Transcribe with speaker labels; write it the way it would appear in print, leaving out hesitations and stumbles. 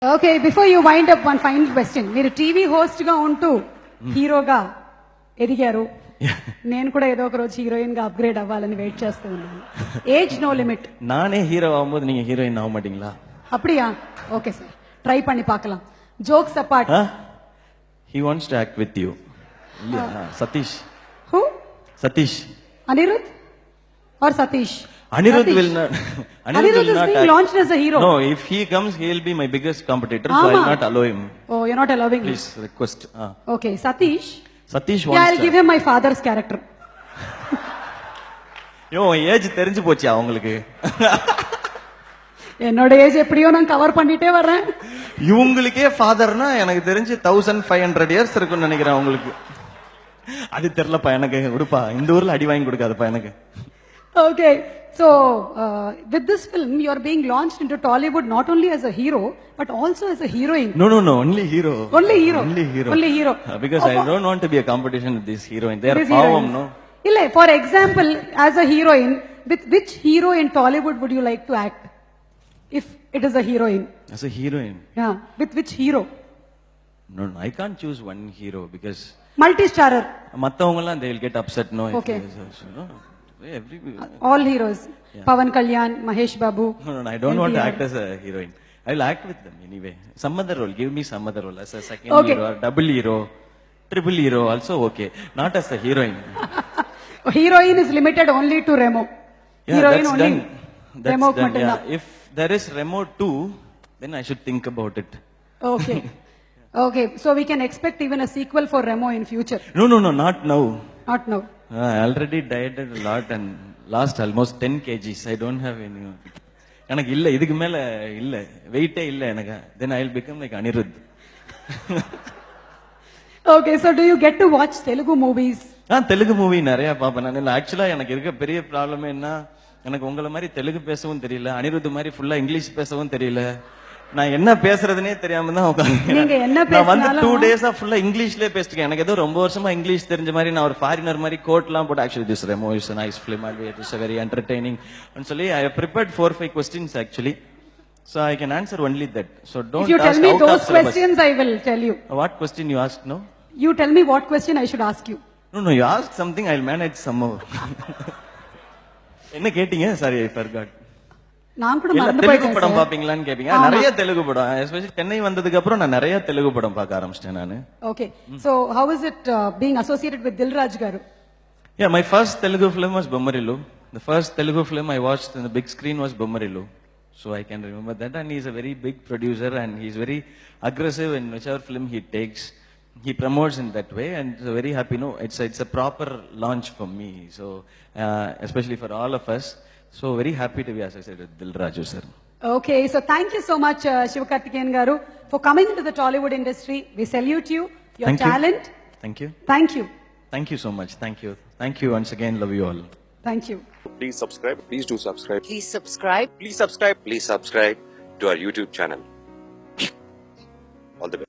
Speaker 1: Okay before you wind up one final question. మీరు TV host గా ఉంటూ హీరోగా ఎదిగారు. నేను కూడా ఏదో ఒక రోజు హీరోయిన్ గా అప్గ్రేడ్ అవ్వాలని వెయిట్ చేస్తూ ఉన్నాను. Age no limit.
Speaker 2: நானே ஹீரோ ஆகும்போது நீங்க ஹீரோயின் ஆக மாட்டீங்களா?
Speaker 1: அப்படியா? ஓகே சார், ட்ரை பண்ணி பார்க்கலாம். Jokes apart.
Speaker 2: He wants to act with you. Satish.
Speaker 1: Who?
Speaker 2: Satish.
Speaker 1: Anirudh or Satish?
Speaker 2: Anirudh will not.
Speaker 1: Anirudh is being launched as a hero.
Speaker 2: No, if he comes, he will be my biggest competitor, so I will not allow him.
Speaker 1: Oh, you're not allowing him.
Speaker 2: Please request.
Speaker 1: Okay, Satish.
Speaker 2: Satish
Speaker 1: Yeah,
Speaker 2: wants.
Speaker 1: I'll give him my father's character.
Speaker 2: யோ age தெரிஞ்சு போச்சு அவங்களுக்கு.
Speaker 1: என்னோட age எப்படியோ நான் cover பண்ணிட்டே வர்றேன்.
Speaker 2: இவங்களுக்கே ஃபாதர்னா எனக்கு தெரிஞ்சு 1500 இயர்ஸ் இருக்கும்னு நினைக்கிறேன் உங்களுக்கு. அது தெரியலப்பா எனக்கு. விடுப்பா, இந்த ஊர்ல அடி வாங்கி கொடுக்காதப்பா எனக்கு.
Speaker 1: Okay, so with this film you are being launched into Tollywood not only as a hero but also as a heroine.
Speaker 2: No, only hero.
Speaker 1: Only hero. Only hero.
Speaker 2: Because I don't want to be a competition with this heroine. They are pavam, no?
Speaker 1: Illa, for example, as a heroine, with which hero in Tollywood would you like to act? If it is a heroine.
Speaker 2: As a heroine?
Speaker 1: Yeah, with which hero?
Speaker 2: No, I can't choose one hero because
Speaker 1: multi-starrer.
Speaker 2: மத்தவங்கலாம் they will get upset, no?
Speaker 1: Okay.
Speaker 2: All
Speaker 1: heroes. Yeah. Pawan Kalyan, Mahesh Babu.
Speaker 2: No, I don't want to act as a heroine. I will act with them anyway. Some other role. Give me some other role as a second hero or double hero, triple hero also okay. Not as a heroine.
Speaker 1: Heroine is limited only to Remo.
Speaker 2: Yeah,
Speaker 1: heroine
Speaker 2: that's
Speaker 1: only.
Speaker 2: done. That's
Speaker 1: Remo
Speaker 2: done. Yeah. If there is Remo 2, then I should think about it.
Speaker 1: Okay. Okay, so we can expect even a sequel for Remo in future.
Speaker 2: No, not now.
Speaker 1: Not now.
Speaker 2: I already dieted a lot and lost almost 10 kgs. I don't have any. எனக்கு இல்ல, இதுக்கு மேல இல்ல, வெயிட்டே இல்ல எனக்கு. Then I will become like Anirudh.
Speaker 1: Okay, so do you get to watch Telugu movies?
Speaker 2: Telugu movie நிறைய பாப்பேன் நான். ஆக்சுவலா எனக்கு இருக்க பெரிய ப்ராப்ளம் என்ன, எனக்கு உங்களை மாதிரி தெலுங்கு பேசவும் தெரியல, அனிருத் மாதிரி ஃபுல்லா இங்கிலீஷ் பேசவும் தெரியல. நான் என்ன பேசுறதுனே தெரியாம தான் உட்கார்ந்தேன். நான் வந்து 2 டேஸா ஃபுல்லா இங்கிலீஷ்லயே பேசிட்டேன். எனக்கு ஏதோ ரொம்ப வருஷமா இங்கிலீஷ் தெரிஞ்ச மாதிரி, நான் ஒரு ஃபாரினர் மாதிரி கோட்லாம் போட்டு actually this Remo is a nice film and it is a very entertaining and சொல்லி I have prepared 4-5 questions actually, so I can answer only that. So don't
Speaker 1: if you tell me those questions I will tell you.
Speaker 2: What question you asked? No,
Speaker 1: you tell me what question I should ask you.
Speaker 2: No, you ask something, I'll manage somehow. என்ன கேட்டீங்க? Sorry, I forgot.
Speaker 1: நான் கூட மறந்து
Speaker 2: போயிட்டேன். Telugu
Speaker 1: sir.
Speaker 2: படம் பாப்பீங்களான்னு கேப்பீங்க. நிறைய தெலுங்கு படம், especially Chennai வந்ததுக்கு அப்புறம் நான் நிறைய தெலுங்கு படம் பார்க்க ஆரம்பிச்சிட்டேன் நானு. Okay,
Speaker 1: so how is it being associated with Dilraj garu?
Speaker 2: Yeah, my first Telugu film was Bommarilu. The first Telugu film I watched in the big screen was Bommarilu. So I can remember that, and he's a very big producer and he's very aggressive in whichever film he takes. He promotes in that way and so very happy. No, it's a proper launch for me. So especially for all of us. So very happy to be associated with Dilraju sir.
Speaker 1: Okay, so thank you so much Sivakarthikeyan garu for coming into the Tollywood industry. We salute you, your talent.
Speaker 2: Thank you.
Speaker 1: Thank you.
Speaker 2: Thank you so much. Thank you. Thank you once again. Love you all.
Speaker 1: Thank you.
Speaker 3: Please subscribe. Please do subscribe.
Speaker 4: Please subscribe.
Speaker 3: Please subscribe. Please subscribe to our YouTube channel. All the best.